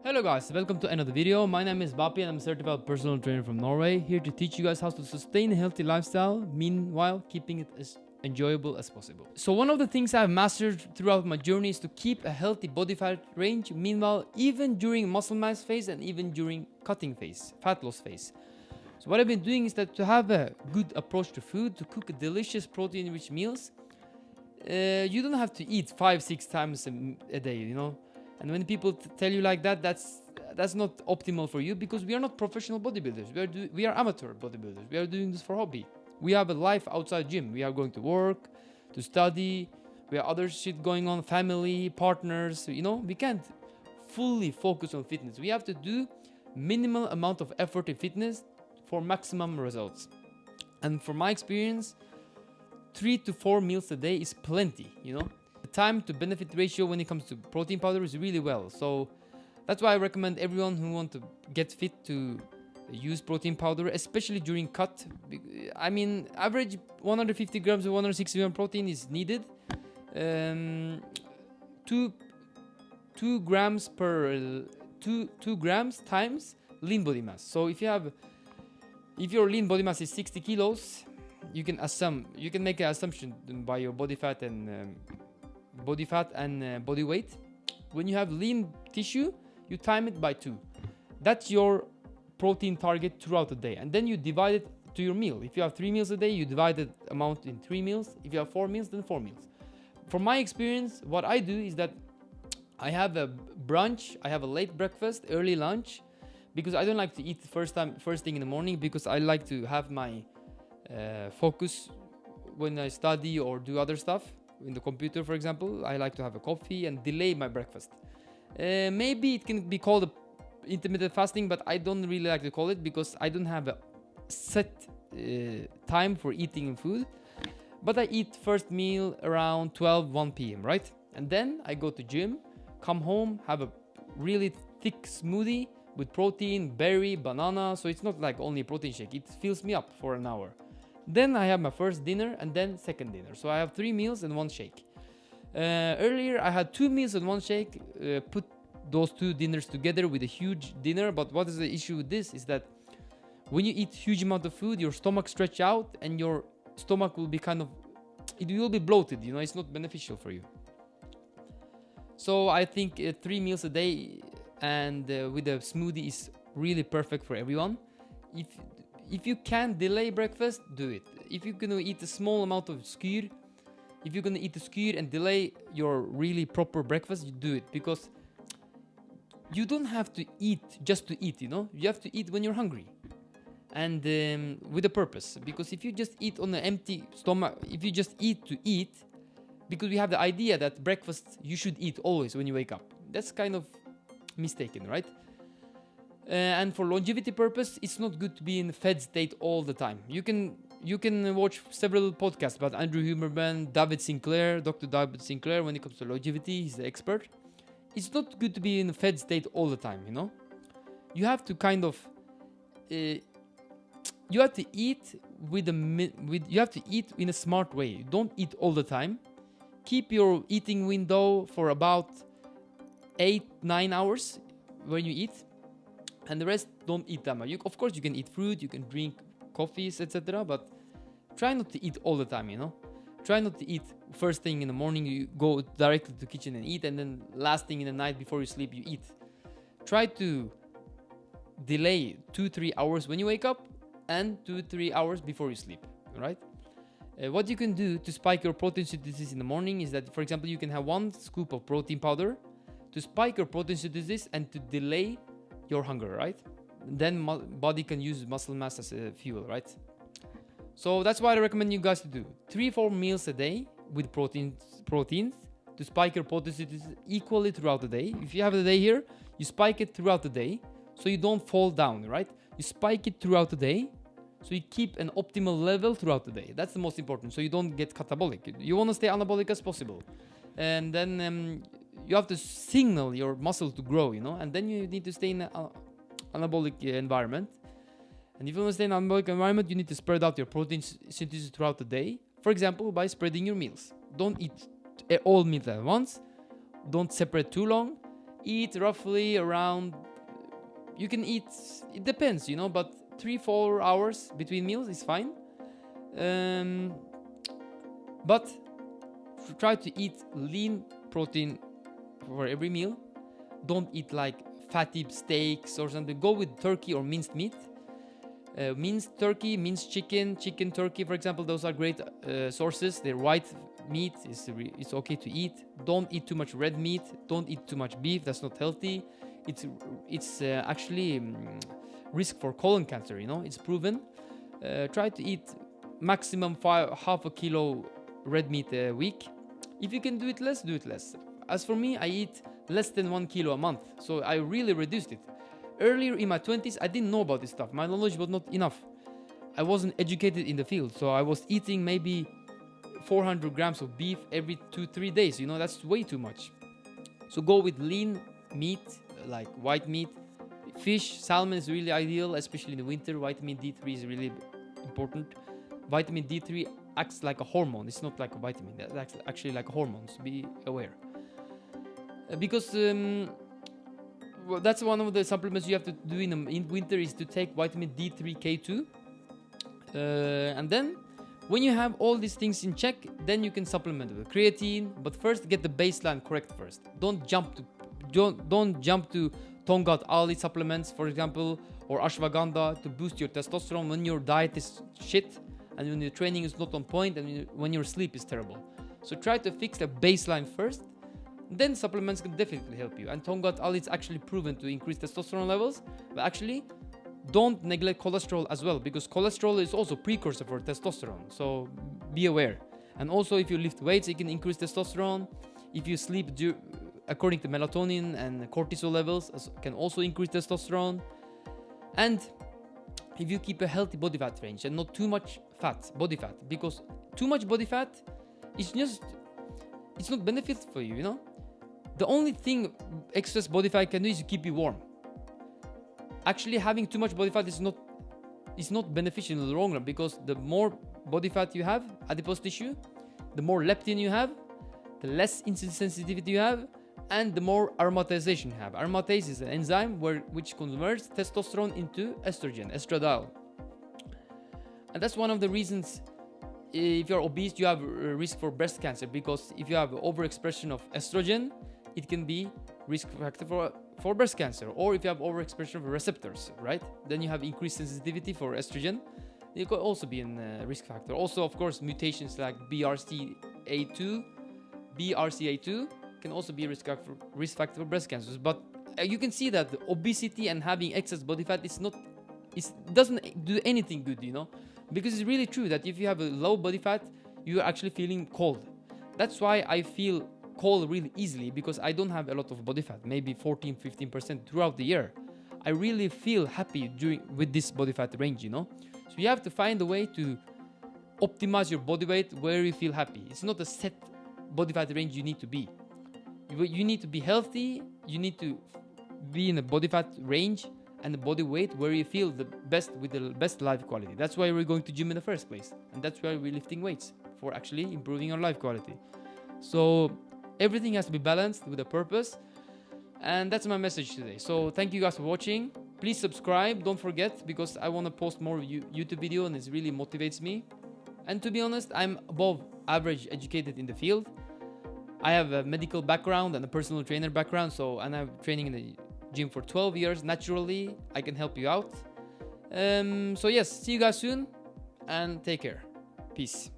Hello guys, welcome to another video. My name is Bapicean and I'm a certified personal trainer from Norway, here to teach you guys how to sustain a healthy lifestyle, meanwhile keeping it as enjoyable as possible. So one of the things I've mastered throughout my journey is to keep a healthy body fat range, meanwhile even during muscle mass phase and even during cutting phase, fat loss phase. So what I've been doing is that to have a good approach to food, to cook delicious protein-rich meals, you don't have to eat 5-6 times a day, you know. And when people tell you like that, that's not optimal for you, because we are not professional bodybuilders. We are amateur bodybuilders. We are doing this for hobby. We have a life outside gym. We are going to work, to study. We have other shit going on, family, partners. You know, we can't fully focus on fitness. We have to do minimal amount of effort in fitness for maximum results. And from my experience, 3 to 4 meals a day is plenty, you know. The time to benefit ratio when it comes to protein powder is really well. So that's why I recommend everyone who want to get fit to use protein powder, especially during cut. I mean, average 150 grams or 160 grams protein is needed. 2 grams per 2 grams times lean body mass. So if your lean body mass is 60 kilos, you can make an assumption by your body fat and body weight. When you have lean tissue, you time it by 2. That's your protein target throughout the day, and then you divide it to your meal. If you have 3 meals a day, you divide the amount in 3 meals. If you have 4 meals, then 4 meals. From my experience, what I do is that I have a brunch, I have a late breakfast, early lunch, because I don't like to eat first thing in the morning, because I like to have my focus when I study or do other stuff in the computer. For example, I like to have a coffee and delay my breakfast. Maybe it can be called intermittent fasting, but I don't really like to call it, because I don't have a set time for eating food. But I eat first meal around 1 p.m, right? And then I go to gym, come home, have a really thick smoothie with protein, berry, banana. So it's not like only a protein shake, it fills me up for an hour. Then I have my first dinner and then second dinner. So I have 3 meals and 1 shake. Earlier I had 2 meals and 1 shake. Put those 2 dinners together with a huge dinner. But what is the issue with this is that when you eat huge amount of food, your stomach stretch out and your stomach will be it will be bloated. You know, it's not beneficial for you. So I think 3 meals a day and with a smoothie is really perfect for everyone. If you can delay breakfast, do it. If you're gonna eat a small amount of skyr, if you're gonna eat the skyr and delay your really proper breakfast, you do it, because you don't have to eat just to eat, you know. You have to eat when you're hungry, and with a purpose. Because if you just eat on an empty stomach, if you just eat to eat, because we have the idea that breakfast you should eat always when you wake up. That's kind of mistaken, right? And for longevity purpose, it's not good to be in a fed state all the time. You can watch several podcasts about Andrew Huberman, Dr. David Sinclair. When it comes to longevity, he's the expert. It's not good to be in a fed state all the time, you know. You have to kind of you have to eat you have to eat in a smart way. Don't eat all the time. Keep your eating window for about 8-9 hours when you eat. And the rest, don't eat that much. Of course, you can eat fruit, you can drink coffees, etc. But try not to eat all the time, you know. Try not to eat first thing in the morning, you go directly to the kitchen and eat, and then last thing in the night before you sleep, you eat. Try to delay 2-3 hours when you wake up and 2-3 hours before you sleep, right? What you can do to spike your protein synthesis in the morning is that, for example, you can have 1 scoop of protein powder to spike your protein synthesis and to delay your hunger, right? Then body can use muscle mass as a fuel, right? So that's why I recommend you guys to do 3-4 meals a day with proteins to spike your protein synthesis equally throughout the day. If you have the day here, you spike it throughout the day so you don't fall down, right? You spike it throughout the day so you keep an optimal level throughout the day. That's the most important, so you don't get catabolic. You want to stay anabolic as possible. And then you have to signal your muscle to grow, you know, and then you need to stay in an anabolic environment. And if you want to stay in an anabolic environment, you need to spread out your protein synthesis throughout the day. For example, by spreading your meals. Don't eat all meals at once. Don't separate too long. eat roughly around, you can eat, it depends, you know, but 3-4 hours between meals is fine. But try to eat lean protein for every meal. Don't eat like fatty steaks or something. Go with turkey or minced meat. Minced turkey, minced chicken, chicken turkey, for example, those are great sources. Their white meat is okay to eat. Don't eat too much red meat. Don't eat too much beef. That's not healthy. It's actually risk for colon cancer. You know, it's proven. Try to eat maximum half a kilo red meat a week. If you can do it less, do it less. As for me, I eat less than 1 kilo a month, so I really reduced it. Earlier in my 20s, I didn't know about this stuff. My knowledge was not enough. I wasn't educated in the field, so I was eating maybe 400 grams of beef every 2-3 days. You know, that's way too much. So go with lean meat, like white meat. Fish, salmon is really ideal, especially in the winter. Vitamin D3 is really important. Vitamin D3 acts like a hormone. It's not like a vitamin. That's actually like a hormone, so be aware. Because well, that's one of the supplements you have to do in winter, is to take vitamin D3 K2. And then when you have all these things in check, then you can supplement with creatine. But first, get the baseline correct first. Don't jump to Tongat Ali supplements, for example, or ashwagandha to boost your testosterone when your diet is shit and when your training is not on point and when your sleep is terrible. So try to fix the baseline first. Then supplements can definitely help you. And Tongat Ali is actually proven to increase testosterone levels. But actually, don't neglect cholesterol as well, because cholesterol is also precursor for testosterone. So be aware. And also, if you lift weights, it can increase testosterone. If you sleep according to melatonin and cortisol levels, can also increase testosterone. And if you keep a healthy body fat range and not too much fat, body fat, because too much body fat is just, it's not beneficial for you, you know. The only thing excess body fat can do is to keep you warm. Actually, having too much body fat is not beneficial in the long run, because the more body fat you have, adipose tissue, the more leptin you have, the less insulin sensitivity you have, and the more aromatization you have. Aromatase is an enzyme which converts testosterone into estrogen, estradiol. And that's one of the reasons if you're obese, you have a risk for breast cancer, because if you have overexpression of estrogen, it can be risk factor for breast cancer. Or if you have overexpression of receptors, right? Then you have increased sensitivity for estrogen. It could also be a risk factor. Also, of course, mutations like BRCA2 can also be a risk factor for breast cancers. But you can see that obesity and having excess body fat doesn't do anything good, you know? Because it's really true that if you have a low body fat, you're actually feeling cold. That's why I feel cold really easily, because I don't have a lot of body fat, maybe 14-15% throughout the year. I really feel happy with this body fat range, you know. So you have to find a way to optimize your body weight where you feel happy. It's not a set body fat range you need to be. You need to be healthy. You need to be in a body fat range and the body weight where you feel the best, with the best life quality. That's why we're going to gym in the first place, and that's why we're lifting weights, for actually improving our life quality. So everything has to be balanced with a purpose, and that's my message today. So thank you guys for watching. Please subscribe, don't forget, because I want to post more YouTube video, and it really motivates me. And to be honest, I'm above average educated in the field. I have a medical background and a personal trainer background, and I'm training in the gym for 12 years. Naturally, I can help you out. So yes, see you guys soon, and take care. Peace.